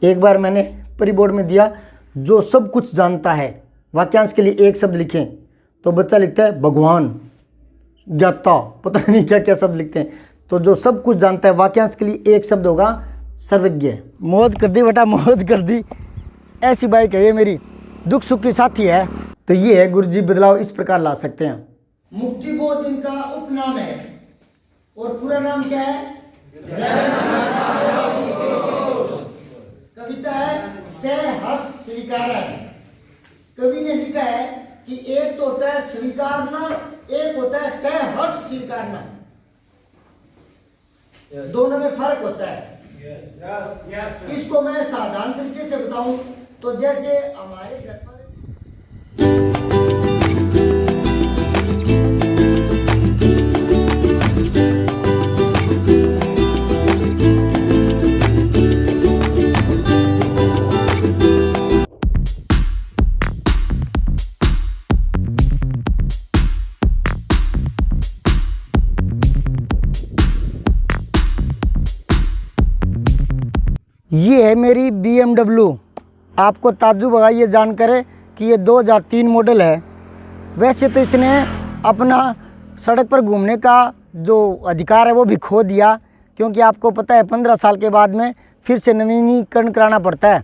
एक बार मैंने pre board में दिया, जो सब कुछ जानता है, वाक्यांश के लिए एक शब्द लिखें, तो बच्चा लिखता है भगवान, ज्ञाता, पता नहीं क्या क्या शब्द लिखते हैं। तो जो सब कुछ जानता है, वाक्यांश के लिए एक शब्द होगा सर्वज्ञ। मौज कर दी बेटा, मौज कर दी। ऐसी बाइक है ये मेरी, दुख सुख की साथी है। तो ये है गुरुजी, बदलाव इस प्रकार ला सकते हैं। मुक्तिबोध इनका उपनाम है और पूरा नाम क्या है? कविता है सहर्ष स्वीकार है। कवि ने लिखा है कि एक तो होता है स्वीकारना, एक होता है सहर्ष स्वीकारना, दोनों में फर्क होता है। इसको मैं साधारण तरीके से बताऊं तो जैसे हमारे घर पर ये है मेरी BMW। आपको ताज्जुब होगा ये जानकर कि ये 2003 मॉडल है। वैसे तो इसने अपना सड़क पर घूमने का जो अधिकार है वो भी खो दिया, क्योंकि आपको पता है 15 साल के बाद में फिर से नवीनीकरण कराना पड़ता है।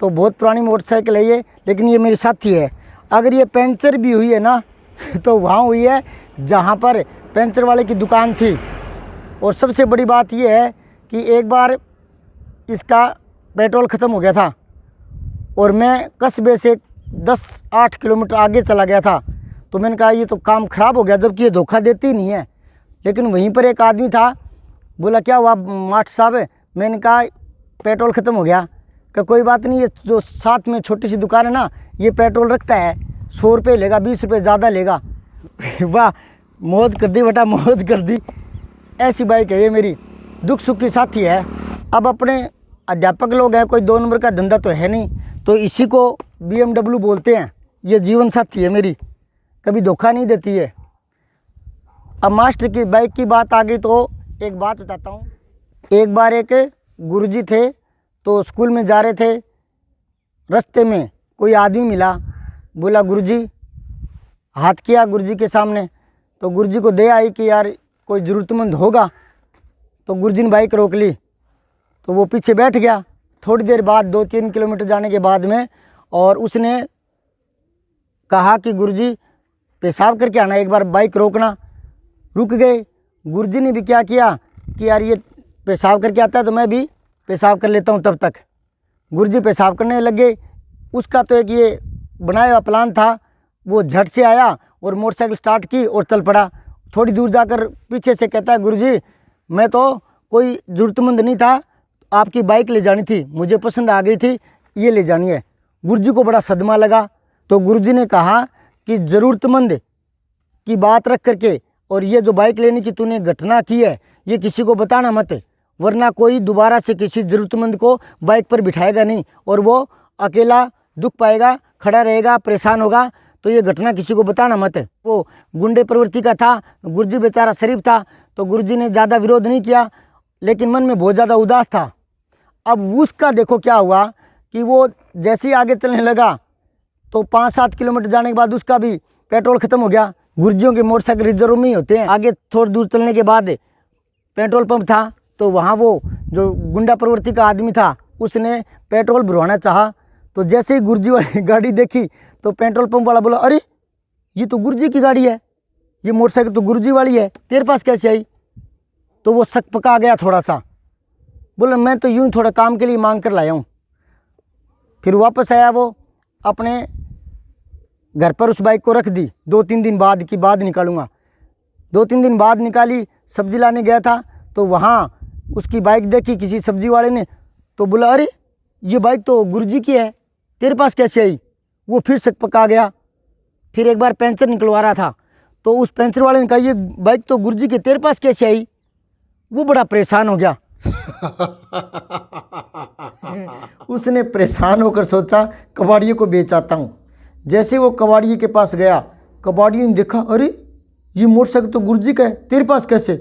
तो बहुत पुरानी मोटरसाइकिल है ये, लेकिन ये मेरी साथी है। अगर ये पंचर भी हुई है ना तो वहाँ हुई है जहाँ पर पंचर वाले की दुकान थी। और सबसे बड़ी बात ये है कि एक बार इसका पेट्रोल ख़त्म हो गया था और मैं कस्बे से 10-8 किलोमीटर आगे चला गया था। तो मैंने कहा ये तो काम ख़राब हो गया, जबकि ये धोखा देती नहीं है। लेकिन वहीं पर एक आदमी था, बोला क्या हुआ माठ साहब? मैंने कहा पेट्रोल ख़त्म हो गया। कि कोई बात नहीं, ये जो साथ में छोटी सी दुकान है ना, ये पेट्रोल रखता है, 100 रुपये लेगा, 20 रुपये ज़्यादा लेगा। वाह, मौज कर दी बेटा, मौज कर दी। ऐसी बाइक है ये मेरी, दुख सुख की साथी है। अब अपने अध्यापक लोग हैं, कोई 2 नंबर का धंधा तो है नहीं, तो इसी को BMW बोलते हैं। ये जीवन साथी है मेरी, कभी धोखा नहीं देती है। अब मास्टर की बाइक की बात आ गई तो एक बात बताता हूँ। एक बार एक गुरुजी थे, तो स्कूल में जा रहे थे, रास्ते में कोई आदमी मिला, बोला गुरुजी, हाथ किया गुरुजी के सामने। तो गुरुजी को दया आई कि यार कोई ज़रूरतमंद होगा। तो गुरुजी ने बाइक रोक ली, तो वो पीछे बैठ गया। थोड़ी देर बाद 2-3 किलोमीटर जाने के बाद में, और उसने कहा कि गुरुजी पेशाब करके आना, एक बार बाइक रोकना। रुक गए। गुरुजी ने भी क्या किया कि यार ये पेशाब करके आता है तो मैं भी पेशाब कर लेता हूँ। तब तक गुरुजी पेशाब करने लगे। उसका तो एक ये बनाया हुआ प्लान था, वो झट से आया और मोटरसाइकिल स्टार्ट की और चल पड़ा। थोड़ी दूर जाकर पीछे से कहता है गुरुजी, मैं तो कोई ज़रूरतमंद नहीं था, आपकी बाइक ले जानी थी, मुझे पसंद आ गई थी, ये ले जानी है। गुरुजी को बड़ा सदमा लगा। तो गुरुजी ने कहा कि ज़रूरतमंद की बात रख करके और ये जो बाइक लेने की तूने घटना की है, ये किसी को बताना मत, वरना कोई दोबारा से किसी ज़रूरतमंद को बाइक पर बिठाएगा नहीं और वो अकेला दुख पाएगा, खड़ा रहेगा, परेशान होगा। तो ये घटना किसी को बताना मत। वो गुंडे प्रवृत्ति का था, गुरुजी बेचारा शरीफ था, तो गुरुजी ने ज़्यादा विरोध नहीं किया, लेकिन मन में बहुत ज़्यादा उदास था। अब उसका देखो क्या हुआ कि वो जैसे ही आगे चलने लगा तो 5-7 किलोमीटर जाने के बाद उसका भी पेट्रोल ख़त्म हो गया। गुरुजियों के मोटरसाइकिल रिजर्व में ही होते हैं। आगे थोड़ी दूर चलने के बाद पेट्रोल पंप था, तो वहाँ वो जो गुंडा प्रवृत्ति का आदमी था उसने पेट्रोल भरवाना चाहा। तो जैसे ही गुरुजी वाली गाड़ी देखी तो पेट्रोल पंप वाला बोला, अरे ये तो गुरुजी की गाड़ी है, ये मोटरसाइकिल तो गुरुजी वाली है, तेरे पास कैसे आई? तो वो शक पका गया थोड़ा सा, बोला मैं तो यूँ थोड़ा काम के लिए मांग कर लाया हूँ। फिर वापस आया, वो अपने घर पर उस बाइक को रख दी। 2-3 दिन बाद की बात निकालूंगा। 2-3 दिन बाद निकाली, सब्जी लाने गया था, तो वहाँ उसकी बाइक देखी किसी सब्जी वाले ने, तो बोला अरे ये बाइक तो गुरुजी की है, तेरे पास कैसे आई? वो फिर शक पका गया। फिर एक बार पंचर निकलवा रहा था, तो उस पंचर वाले ने कहा ये बाइक तो गुरुजी की, तेरे पास कैसे आई? वो बड़ा परेशान हो गया। उसने परेशान होकर सोचा कबाड़िए को बेच आता हूँ। जैसे वो कबाड़िए के पास गया, कबाड़िए ने देखा, अरे ये मोटरसाइकिल तो गुरुजी का है, तेरे पास कैसे?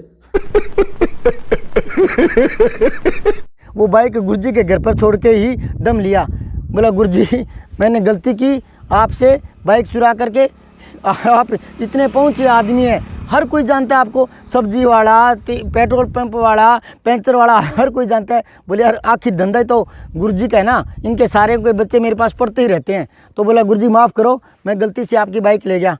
वो बाइक गुरुजी के घर पर छोड़ के ही दम लिया। बोला गुरुजी मैंने गलती की, आपसे बाइक चुरा करके, आप इतने पहुँचे आदमी हैं, हर कोई जानता है आपको, सब्जी वाला, पेट्रोल पंप वाला, पंचर वाला, हर कोई जानता है। बोले यार आखिर धंधा ही तो गुरुजी का है ना, इनके सारे कोई बच्चे मेरे पास पढ़ते ही रहते हैं। तो बोला गुरुजी माफ़ करो, मैं गलती से आपकी बाइक ले गया।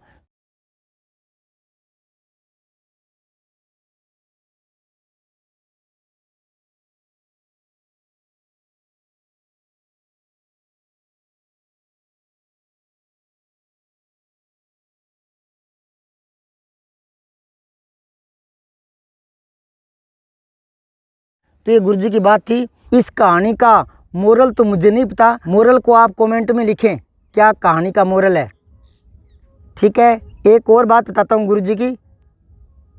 तो ये गुरुजी की बात थी। इस कहानी का मोरल तो मुझे नहीं पता, मोरल को आप कमेंट में लिखें, क्या कहानी का मोरल है। ठीक है, एक और बात बताता हूँ गुरुजी की,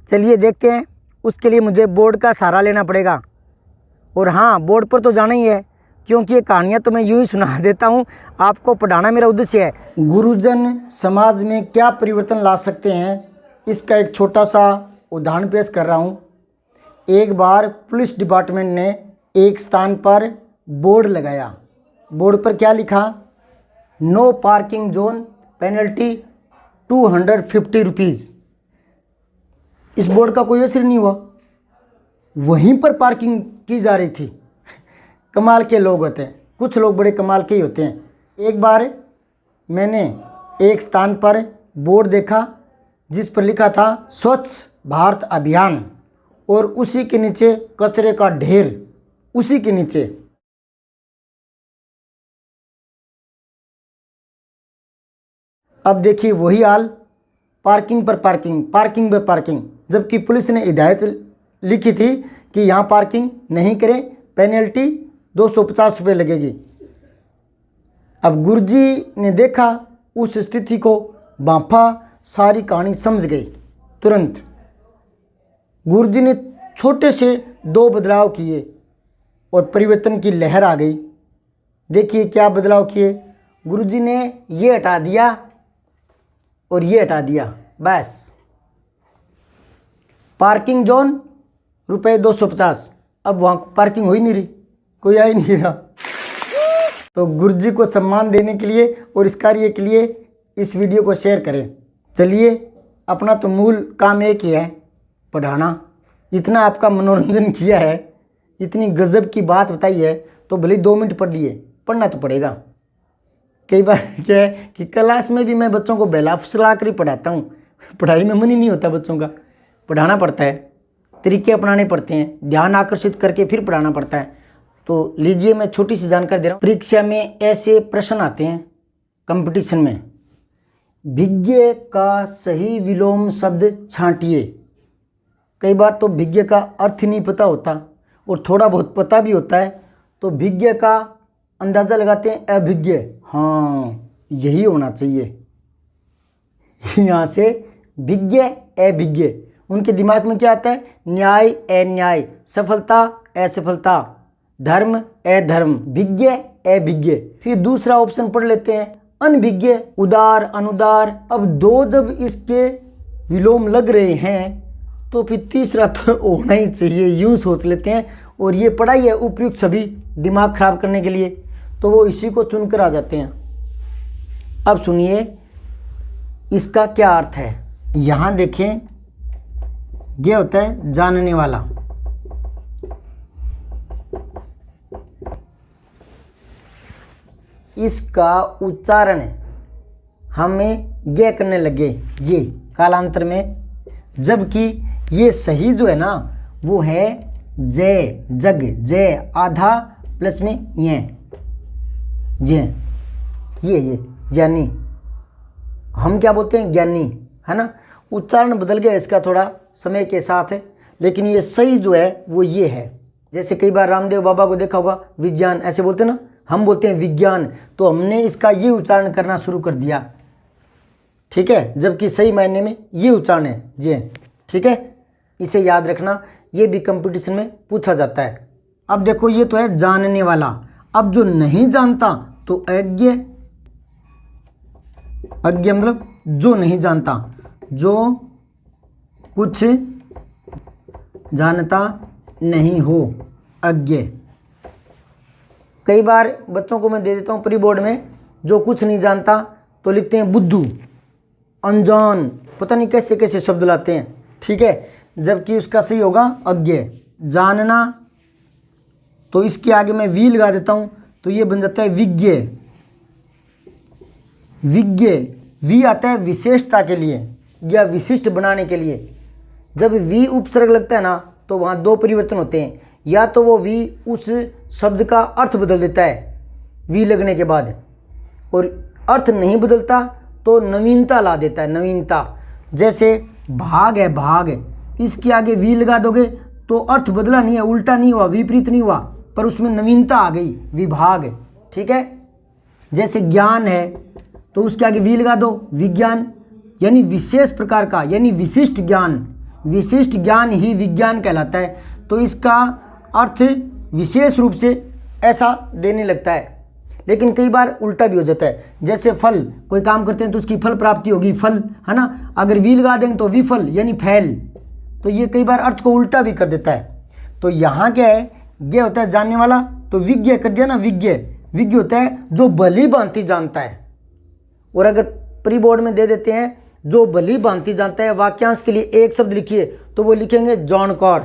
चलिए देखते हैं। उसके लिए मुझे बोर्ड का सहारा लेना पड़ेगा। और हाँ, बोर्ड पर तो जाना ही है, क्योंकि ये कहानियाँ तो मैं यूँ ही सुना देता हूँ, आपको पढ़ाना मेरा उद्देश्य है। गुरुजन समाज में क्या परिवर्तन ला सकते हैं, इसका एक छोटा सा उदाहरण पेश कर रहा हूँ। एक बार पुलिस डिपार्टमेंट ने एक स्थान पर बोर्ड लगाया। बोर्ड पर क्या लिखा? No parking zone, penalty 250 rupees. इस बोर्ड का कोई असर नहीं हुआ, वहीं पर पार्किंग की जा रही थी। कमाल के लोग होते हैं, कुछ लोग बड़े कमाल के ही होते हैं। एक बार मैंने एक स्थान पर बोर्ड देखा जिस पर लिखा था स्वच्छ भारत अभियान, और उसी के नीचे कचरे का ढेर, उसी के नीचे। अब देखिए वही हाल, पार्किंग पर पार्किंग, पार्किंग पर पार्किंग, जबकि पुलिस ने हिदायत लिखी थी कि यहाँ पार्किंग नहीं करें, पेनल्टी 250 रुपये लगेगी। अब गुरुजी ने देखा उस स्थिति को, भांपा, सारी कहानी समझ गई तुरंत। गुरुजी ने छोटे से 2 बदलाव किए और परिवर्तन की लहर आ गई। देखिए क्या बदलाव किए। गुरुजी ने ये हटा दिया और ये हटा दिया, बस। पार्किंग जोन रुपये 250, अब वहाँ पार्किंग हो ही नहीं रही, कोई आ ही नहीं रहा। तो गुरुजी को सम्मान देने के लिए और इस कार्य के लिए इस वीडियो को शेयर करें। चलिए, अपना तो मूल काम एक ही है, पढ़ाना। इतना आपका मनोरंजन किया है, इतनी गजब की बात बताई है, तो भले 2 मिनट पढ़ लिए, पढ़ना तो पड़ेगा। कई बार क्या है कि क्लास में भी मैं बच्चों को बहला फुसला कर ही पढ़ाता हूँ, पढ़ाई में मन ही नहीं होता बच्चों का। पढ़ाना पड़ता है, तरीके अपनाने पड़ते हैं, ध्यान आकर्षित करके फिर पढ़ाना पड़ता है। तो लीजिए, मैं छोटी सी जानकारी दे रहा हूँ। परीक्षा में ऐसे प्रश्न आते हैं कंपटीशन में, भिज्ञ का सही विलोम शब्द छांटिए। कई बार तो भिज्ञ का अर्थ नहीं पता होता और थोड़ा बहुत पता भी होता है, तो भिज्ञ का अंदाज़ा लगाते हैं अभिज्ञ। हाँ, यही होना चाहिए। यहाँ से भिज्ञ अभिज्ञ, उनके दिमाग में क्या आता है? न्याय अन्याय, सफलता असफलता, धर्म अधर्म, भिज्ञ अभिज्ञ। फिर दूसरा ऑप्शन पढ़ लेते हैं अनभिज्ञ, उदार अनुदार। अब 2 जब इसके विलोम लग रहे हैं तो फिर तीसरा तो होना ही चाहिए, यूँ सोच लेते हैं। और ये पढ़ाई है उपयुक्त सभी दिमाग खराब करने के लिए, तो वो इसी को चुनकर आ जाते हैं। अब सुनिए इसका क्या अर्थ है। यहाँ देखें, ये होता है जानने वाला। इसका उच्चारण हमें ये करने लगे ये कालांतर में, जबकि ये सही जो है ना वो है जय, जग, जय आधा प्लस में ये ज्ञानी। हम क्या बोलते हैं? ज्ञानी, है ना। उच्चारण बदल गया इसका थोड़ा समय के साथ है, लेकिन ये सही जो है वो ये है। जैसे कई बार रामदेव बाबा को देखा होगा, विज्ञान ऐसे बोलते ना, हम बोलते हैं विज्ञान, तो हमने इसका ये उच्चारण करना शुरू कर दिया, ठीक है, जबकि सही मायने में ये उच्चारण है जी, ठीक है। इसे याद रखना, ये भी कंपटीशन में पूछा जाता है। अब देखो ये तो है जानने वाला, अब जो नहीं जानता तो अज्ञ, अज्ञ मतलब जो नहीं जानता, जो कुछ जानता नहीं हो, अज्ञ। कई बार बच्चों को मैं दे देता हूँ प्री बोर्ड में, जो कुछ नहीं जानता तो लिखते हैं बुद्धू, अनजान, पता नहीं कैसे कैसे शब्द लाते हैं, ठीक है, जबकि उसका सही होगा अज्ञ, जानना। तो इसके आगे मैं वी लगा देता हूँ तो ये बन जाता है विज्ञ। विज्ञ, वी आता है विशेषता के लिए या विशिष्ट बनाने के लिए। जब वी उपसर्ग लगता है ना तो वहाँ दो परिवर्तन होते हैं, या तो वो वी उस शब्द का अर्थ बदल देता है वी लगने के बाद, और अर्थ नहीं बदलता तो नवीनता ला देता है, नवीनता। जैसे भाग है, भाग, इसके आगे वी लगा दोगे तो अर्थ बदला नहीं है, उल्टा नहीं हुआ, विपरीत नहीं हुआ, पर उसमें नवीनता आ गई, विभाग, ठीक है। जैसे ज्ञान है तो उसके आगे वी लगा दो, विज्ञान, यानी विशेष प्रकार का, यानी विशिष्ट ज्ञान। विशिष्ट ज्ञान ही विज्ञान कहलाता है। तो इसका अर्थ विशेष रूप से ऐसा देने लगता है, लेकिन कई बार उल्टा भी हो जाता है। जैसे फल, कोई काम करते हैं तो उसकी फल प्राप्ति होगी, फल, है ना, अगर वी लगा देंगे तो विफल यानी फैल, तो ये कई बार अर्थ को उल्टा भी कर देता है। तो यहाँ क्या है, ये होता है जानने वाला, तो विज्ञ कर दिया ना, विज्ञ। विज्ञ होता है जो भली भांति जानता है। और अगर प्री बोर्ड में दे देते हैं जो भली भांति जानता है, वाक्यांश के लिए एक शब्द लिखिए तो वो लिखेंगे जानकार।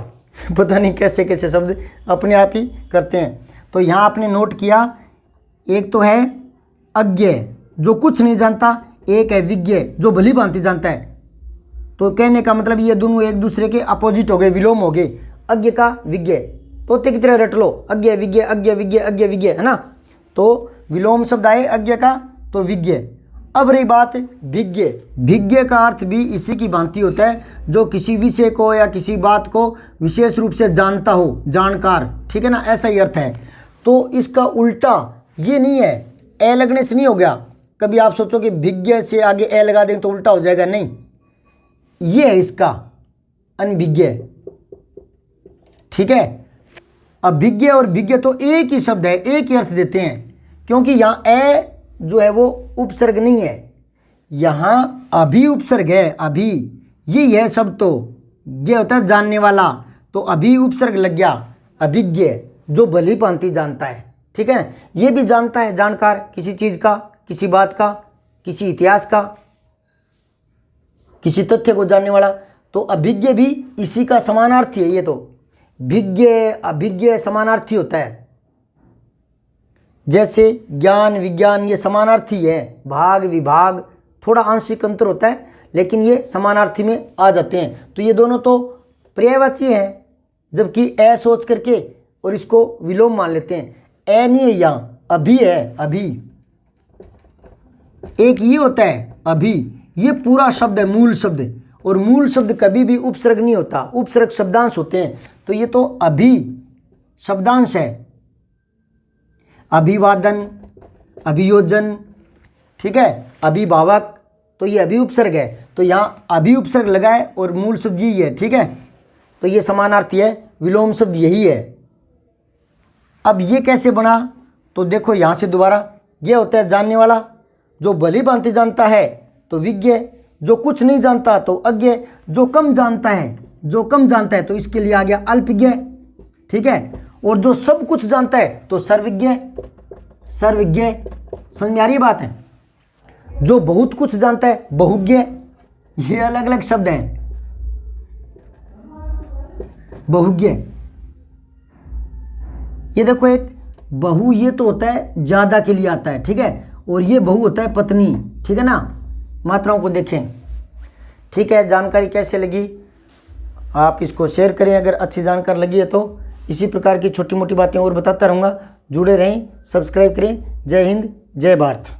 पता नहीं कैसे कैसे शब्द अपने आप ही करते हैं। तो यहाँ आपने नोट किया, एक तो है अज्ञ जो कुछ नहीं जानता, एक है विज्ञ जो भली भांति जानता है। तो कहने का मतलब ये दोनों एक दूसरे के अपोजिट हो गए, विलोम हो गए। अज्ञ का विज्ञ, तोते की तरह रट लो, अज्ञ विज्ञ, अज्ञ विज्ञ, अज्ञ विज्ञ, है ना। तो विलोम शब्द आए अज्ञ का तो विज्ञ। अब रही बात भिज्ञ। भिज्ञ का अर्थ भी इसी की भांति होता है, जो किसी विषय को या किसी बात को विशेष रूप से जानता हो, जानकार, ठीक है ना, ऐसा ही अर्थ है। तो इसका उल्टा ये नहीं है, ए लगने से नहीं हो गया। कभी आप सोचो कि भिज्ञ से आगे ए लगा दें तो उल्टा हो जाएगा, नहीं, ये है इसका अनभिज्ञ, ठीक है। अभिज्ञ और भिज्ञ तो एक ही शब्द है, एक ही अर्थ देते हैं, क्योंकि यहाँ ए जो है वो उपसर्ग नहीं है, यहाँ अभी उपसर्ग है, अभी, यही है शब्द। तो ये होता है जानने वाला, तो अभी उपसर्ग लग गया, अभिज्ञ जो भली भांति जानता है, ठीक है। ये भी जानता है, जानकार किसी चीज़ का, किसी बात का, किसी इतिहास का, किसी तथ्य को जानने वाला। तो अभिज्ञ भी इसी का समानार्थी है। ये तो भिज्ञ अभिज्ञ समानार्थी होता है। जैसे ज्ञान विज्ञान ये समानार्थी है, भाग विभाग थोड़ा आंशिक अंतर होता है, लेकिन ये समानार्थी में आ जाते हैं। तो ये दोनों तो पर्यायवाची हैं, जबकि ए सोच करके और इसको विलोम मान लेते हैं। ए नहीं है यहाँ, अभी है, अभी। एक ये होता है अभी, ये पूरा शब्द है, मूल शब्द, और मूल शब्द कभी भी उपसर्ग नहीं होता, उपसर्ग शब्दांश होते हैं। तो ये तो अभी शब्दांश है, अभिवादन, अभियोजन, ठीक है, अभिभावक, तो ये अभी उपसर्ग है। तो यहाँ अभी उपसर्ग लगा है और मूल शब्द यही है, ठीक है। तो ये समानार्थी है, विलोम शब्द यही है। अब ये कैसे बना, तो देखो यहाँ से दोबारा, ये होता है जानने वाला, जो भली भांति जानता है तो विज्ञ, जो कुछ नहीं जानता तो अज्ञ, जो कम जानता है, जो कम जानता है तो इसके लिए आ गया अल्पज्ञ, ठीक है। और जो सब कुछ जानता है तो सर्वज्ञ, सर्वज्ञ, समझ में आ रही बात है। जो बहुत कुछ जानता है बहुज्ञ, ये अलग अलग शब्द हैं, बहुज्ञ। ये देखो एक बहु, ये तो होता है ज्यादा के लिए आता है, ठीक है, और ये बहु होता है पत्नी, ठीक है ना। मात्राओं को देखें, ठीक है। जानकारी कैसे लगी, आप इसको शेयर करें अगर अच्छी जानकारी लगी है तो। इसी प्रकार की छोटी मोटी बातें और बताता रहूँगा, जुड़े रहें, सब्सक्राइब करें। जय हिंद, जय भारत।